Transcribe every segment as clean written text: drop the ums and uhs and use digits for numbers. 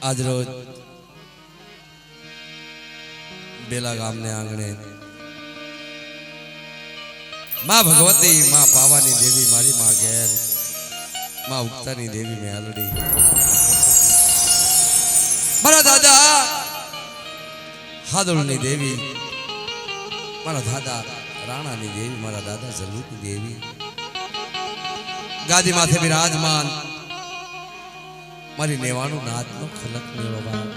आज रोज बेला गाम ने आंगणे मां भगवती मां पावानी देवी मारी मां घेर मां उक्तानी देवी में आलड़ी मारा दादा हादुलनी देवी मारा दादा राणानी देवी मारा दादा जलूकी देवी गादी माथे विराजमान मारी नेवाणु नाथनो खलक नेवा बाप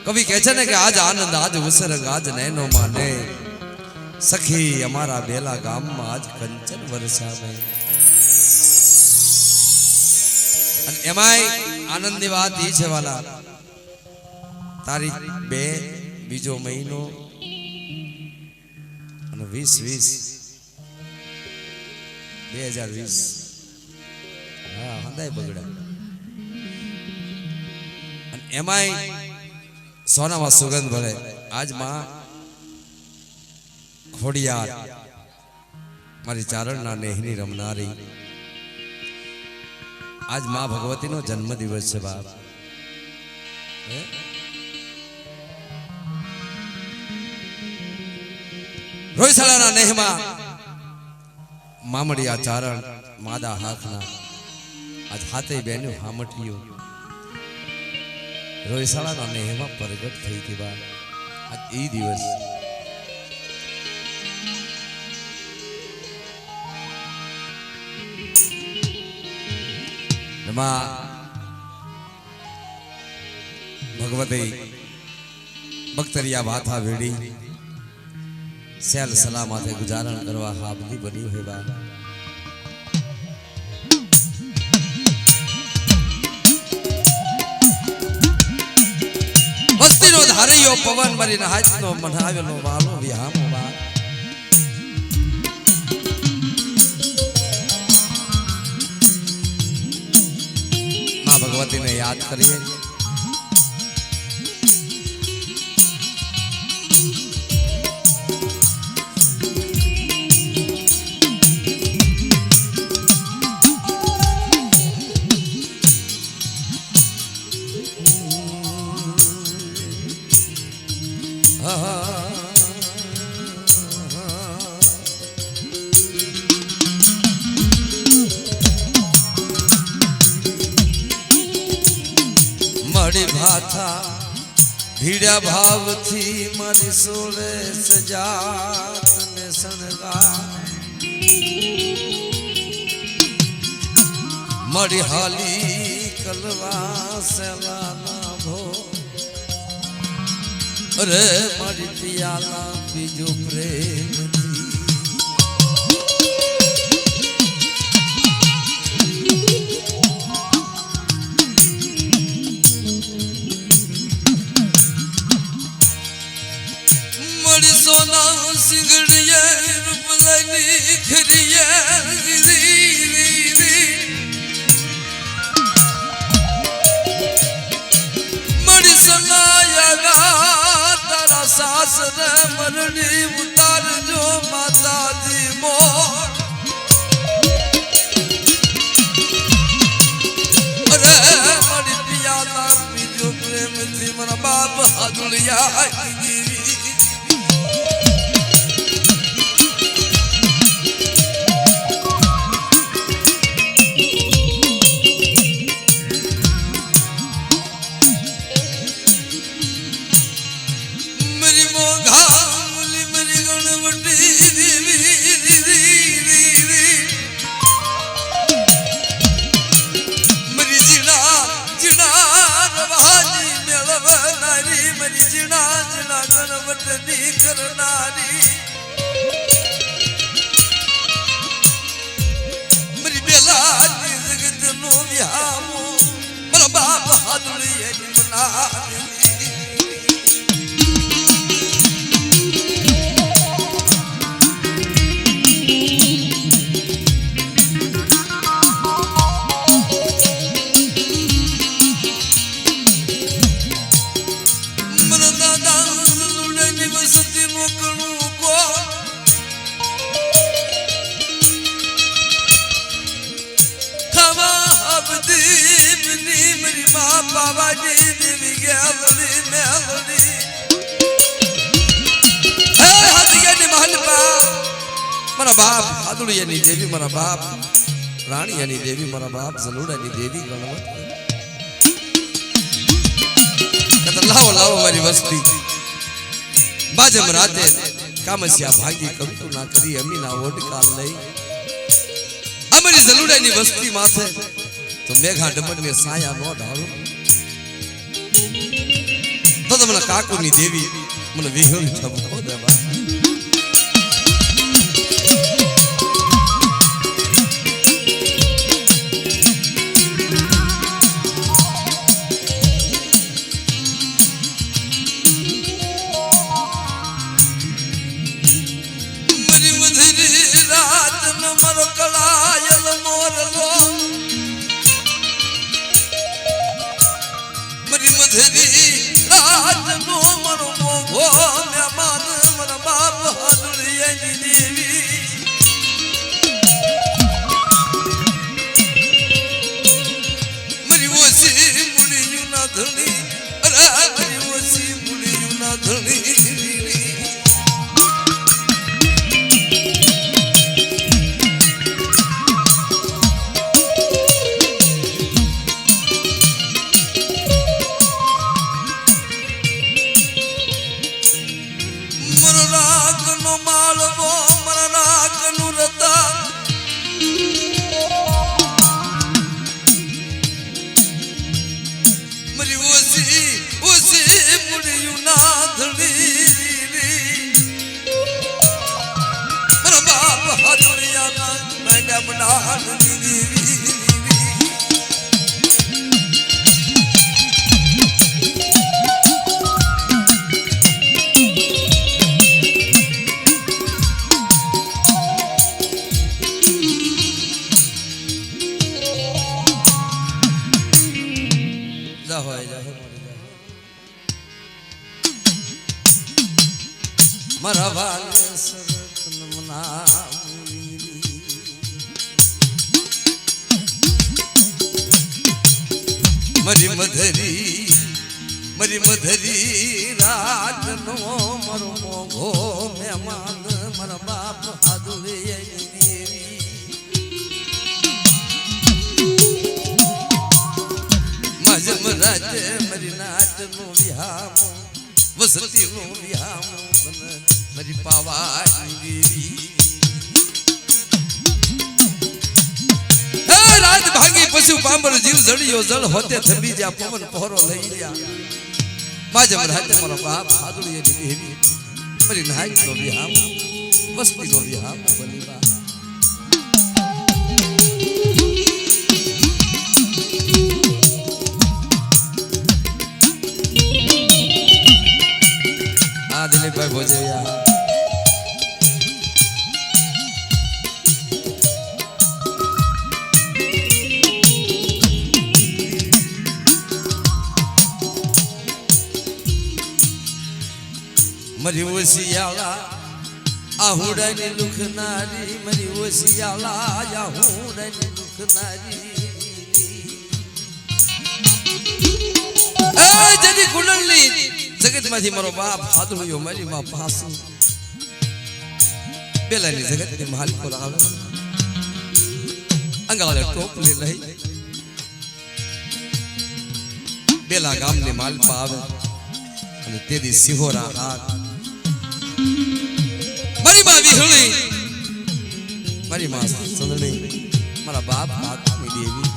कवि कहे छे ने कि आज आनंद आज उसरंग आज नैनो माने सखी हमारा बेला गाम में आज कंचन वर्षा में एमाय आनंद नी बात ई छे वाला तारीख 2 बीजो महीनो 2020 हाँ हंदाय बगड़ा एमाय सोना में सुगंध भरे आज मां खोड़ियार मारी चारण ना नेहनी रमनारी आज मां भगवती नो जन्म दिवस है बाप रोयसाला ना नेहमा मामड़िया चारण मादा हाथना आज हाथे बेन्यू हामटियो रोयसाला ना नेहमा प्रगट थई थी बा आज ई दिवस भगवती बख्तरिया बाथा वेड़ी सैल सलाह माथे गुजारण करवा हाबदी बनी है बा मस्ती नो धारियो पवन मरी नहाज नो मनावेलो वालो विहामो बा मां भगवती ने याद करिए मड़ी भाथा भीड़ा भाव थी मारी सोले सजात ने सनगा मड़ी हाली कलवा सेलाना भो अरे मारी पियाला बीजो प्रेम थी मड़ी सोना सिंगड़िया रूपलानी खरिया मड़ी सनाया सास रे मरनी उतार जो माता दी मोर अरे मरी पियाला बीजो प्रेम थी मरा बाप हादुलिया करनारी मेरी बेला जगत नो व्यामो मेरा बाप हादुलिया मना बाबा जी देवी गेवली मेवली हे हदियानी महल पा मारा बाप हादुड़ियानी देवी मारा बाप राणियानी देवी मारा बाप जलूड़ानी देवी गणवत कहता लाओ लाओ मारी वस्ती बाजम राते कामस्या भागी कवितो ना करी अमीना ओट काल नहीं अमरी जलूड़ानी वस्ती माथे तो मेघा डमन में साया नो ढालो तो मन काकुनी देवी मन विहल ठबको देवा मरी मधरी रात नो मरो मोघो मेहमान मर बाप हादुड़ियानी देवी मजम राजे मरी नाच नो विहाम वसती नो विहाम मरी पावानी देवी रात भागी पशु पांबर जीव जड़ियो जल होते थबी जा पवन पहरो लई लिया बाजम राते मारा बाप हादुड़ियानी देवी मरी नाई नो विहाम वस्ती नो विहाम बलिबा आ दिलीप भाई भोजैया मरी वसियाला आहुड़ानी लुखनारी मरी वसियाला आहुड़ानी लुखनारी ए जदी कुंडली जगत माथी मारो बाप हादुड़ियो मरी मा पासु बेलानी जगत के मालिक को आवे अंगाले टोपली लई बेला गाम ने माल पावे અને તેદી સિહોરા હાથ મારી માં વિહળી મારી માં સંદણી મારા બાપ માતાની દેવી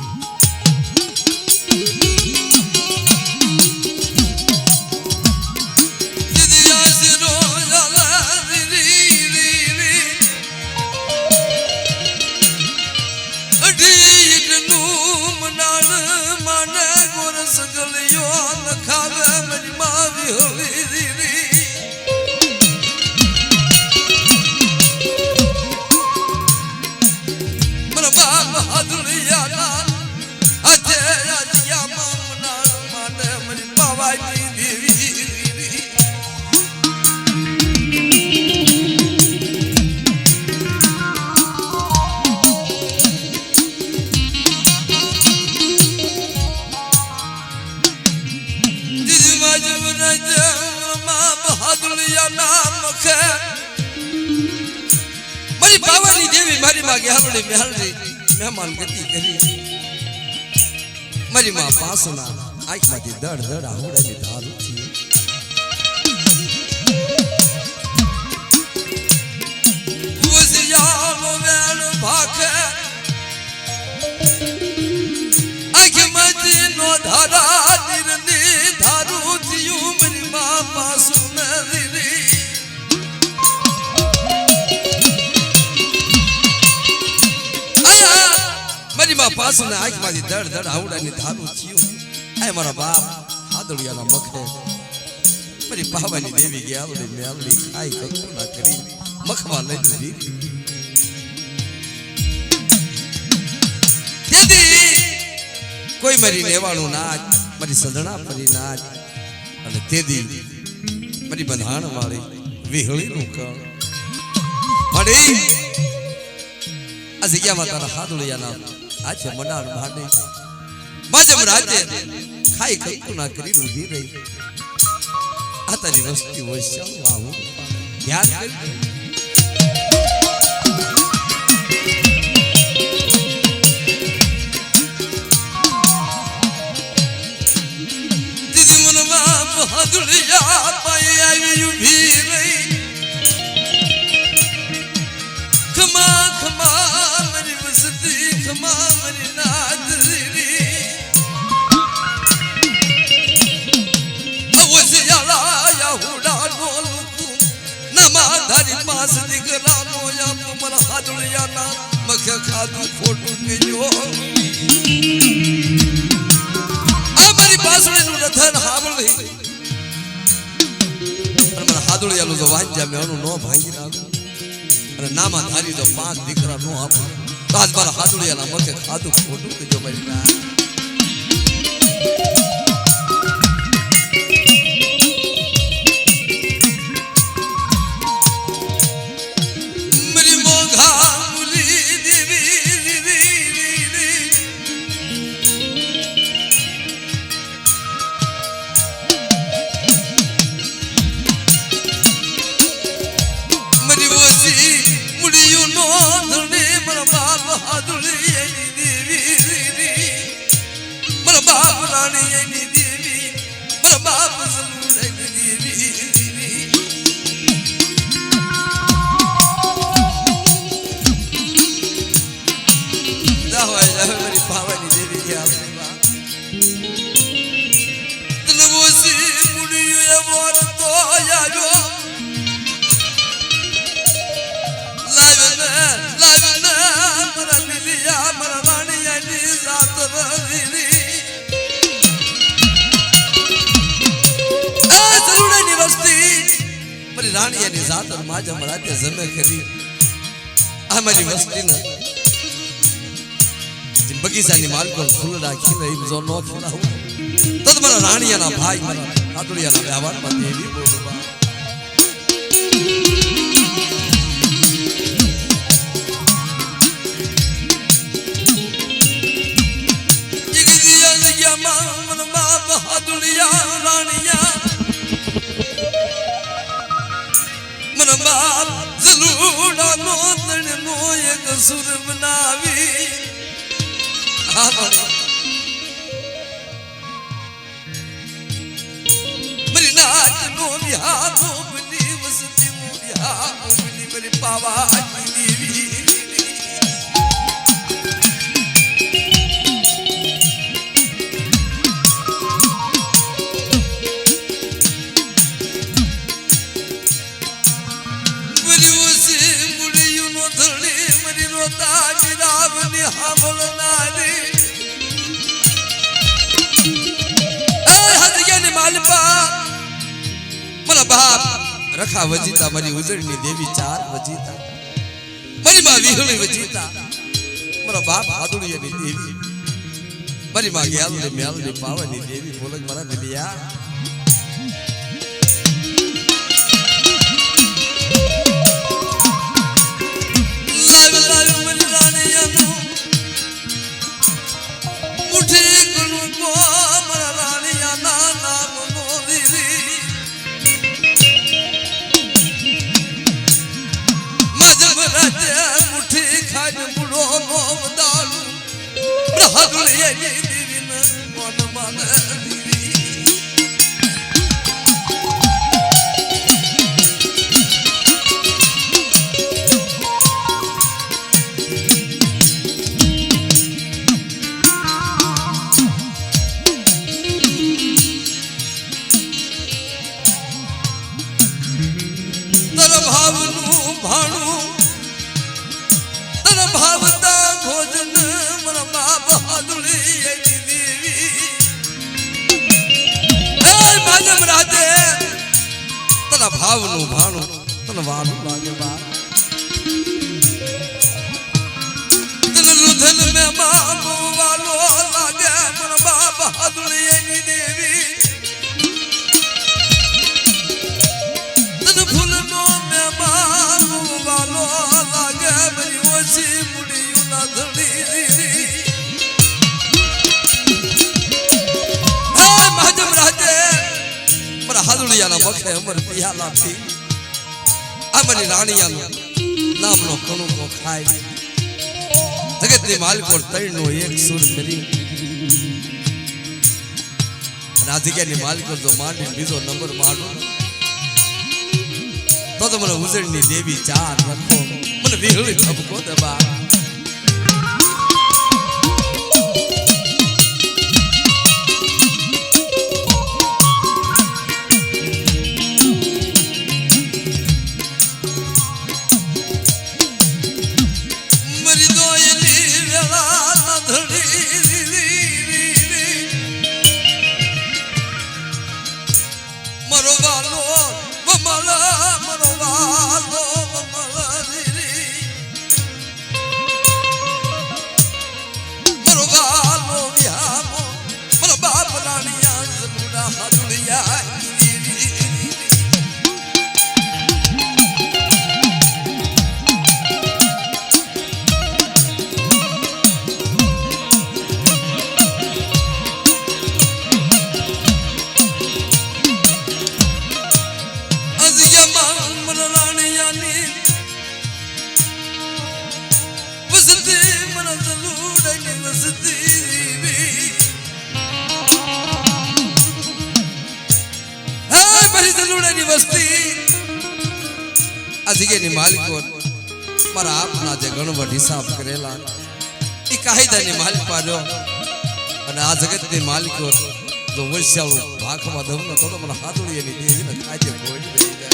मुखे मरी पावानी देवी मारी मां ग्यालड़ी मेहलड़ी मेहमान गति करी मरी मां पासना आंख मांथी दड़ दड़ आवड़ानी धार उठी वसियानो वेण भाखे आंख मांथी नो धारा निरनी धारू थियू मरी मां पासना री मरी मां पासना आंख मांथी दड़ दड़ आवड़ानी धारू थियू ऐ मारा बाप हादड़ियाना मखे मरी पावानी देवी ग्यालड़ी मेलड़ी खाई ककू ना करी मखवा लई दी यदि कोई मरी नेवाणो नाच मरी सदना परी नाच अने तेदी मरी बंधाण वाली विहળી નું કળ મળી આ જગ્યામાં તારા હાદળિયાના આ છે મંડાણ ભાડે બાજમ રાજે ખાઈ કકુ ના કરી રૂધી રહી આ તારી વસ્તી વૈશ્ય વાહુ યાદ કરી દીદી મનમાં હાદળિયા પાઈ આવી ઊભી રહી ખમા ખમા મારી વસ્તી ખમા મારી નાદરી धारी पास दिखला मोया मन हादड़िया ना मखे खादू फोटो के जो आ मारी पासने नु रथन हावळी पर मन हादड़िया लो जो वांजा में नो भाई ना अरे नामा धारी जो पांच दिखरा नो आप आज बार हादड़िया ना मखे खादू फोटो के जो मेरी ना रानी यानी जात और माजा मराते जमे करी हमारी वस्ती न जिन बगीचा नि माल को फूल राखी रही जो नो खिला हो तद मरा रानी याना भाई मरा हादड़िया ना व्यवहार में देवी बोलबा जिगदिया लगिया मन बाप हादड़िया रानिया बाप जलूड़ा नो तण नो एक सुर बनावी मरी नाच नो बिहारो बनी वसती मो बिहारो बनी मरी पावा की देवी रखा वजीता मरी उजड़नी देवी चार वजीता मरी मां विहली वजीता मरा बाप हादड़िया नी देवी मरी मां ग्यालड़ी मेलड़ी पावनी देवी बोलक मरा दिलिया लाव लाव मरी रानिया नु मुठी कुनु को मरा रानिया ना नाम नो दीदी बाजम राते तना भावनु भाणु तन वालू लागे बा तन रुधन में मामू वालो लागे मन बाप हादुड़िए नी देवी तन फूलनो में मामू वालो लागे मेरी ओसी मुड़ियों ना धड़ी हादुड़िया ना मखे अमर पियाला पी अमरी रानिया नाम नो कणु को खाए जगत ने माल को तई नो एक सुर करी राधिका ने माल को जो माने बीजो नंबर मारो तो मन उजड़नी देवी चार रखो मन विहली सबको दबा अधिके नि मालिको मारा आपना जे गणवट हिसाब करेला ई कायदा नि मालिक पालो અને આ જગત ની માલિકો જો વૈશ્યાળો ભાખમાં દમ ન તો મને હાથોડી ની દેવી ને કાજે ભોજ બેહી જાય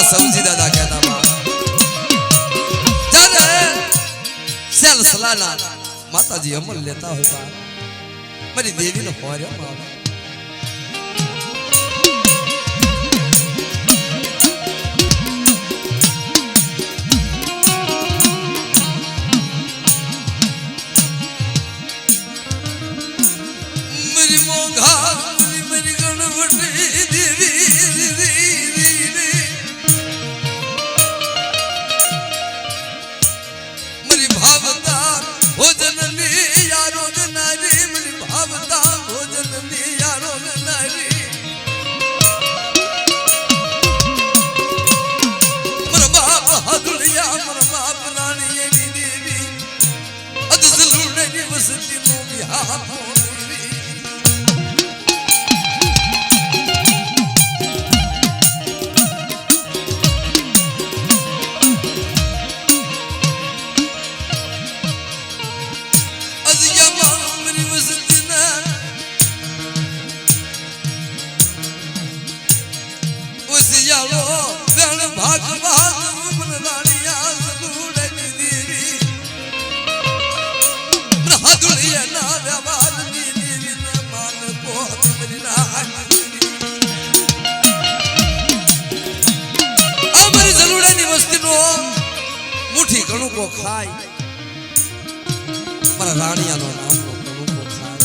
सौजी दादा कहता बा जाने सेल सलाना माता जी अमल लेता हो बा मेरी देवी ने होरे मां मेरी मोंघा मेरी गणपति देवी मेरी भावता हो जननी यारो नारी मेरी भावता हो जननी यारो नारी मेरा बाप हदुलिया मेरा बाप रानी देवी अदसलूने की वसती नो बिहार मुठी कणु को खाई पर रानिया नो नाम नो कणु को खाई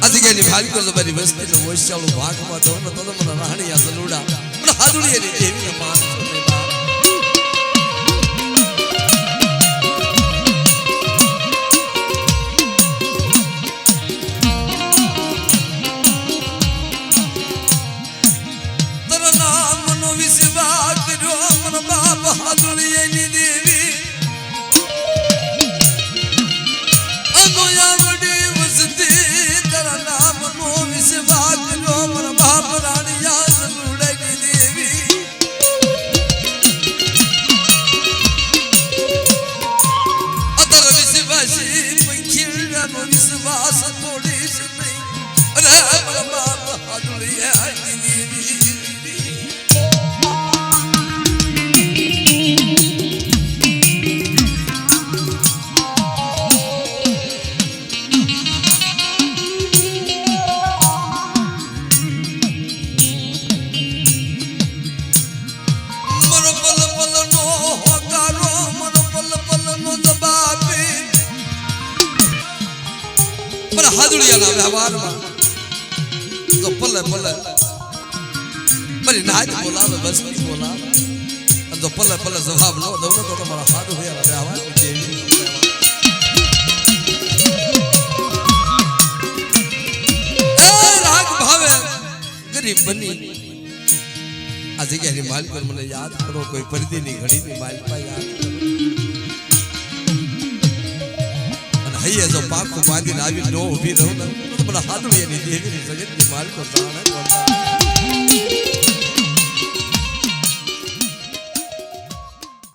अधिके निभाली को जबरी बस्ती नो वैशालु भाग में तो न तो मन रानिया जलूड़ा मन हादुड़िया ने देवी ने मान सुने बा तेरा नाम नो विश्वास करो मन बाप हादुड़िया ने देवी अगोया बड़ी वसती तेरा नाम नो विश्वास करो मन बाप रानिया जलूड़ा ने देवी अतर विश्वासी पंखीड़ा नो विश्वास थोड़ी से नहीं अरे मन बाप हादुड़िया ने देवी हादुड़िया ना व्यवहार में तो पल मेरी नाच बोला बस नहीं बोला तो पल जवाब लो दौलत तो हमारा हादुड़िया ना व्यवहार में देवी राग भावे गरीब बनी आज के मालिक पर मने याद करो कोई पर्दी नहीं घड़ी नहीं मालिक पर याद करो है जो पाक को बांधी नावी नो उभी रहो ना तो बड़ा हादुड़िया ने देवी ने जगत के माल को जाना है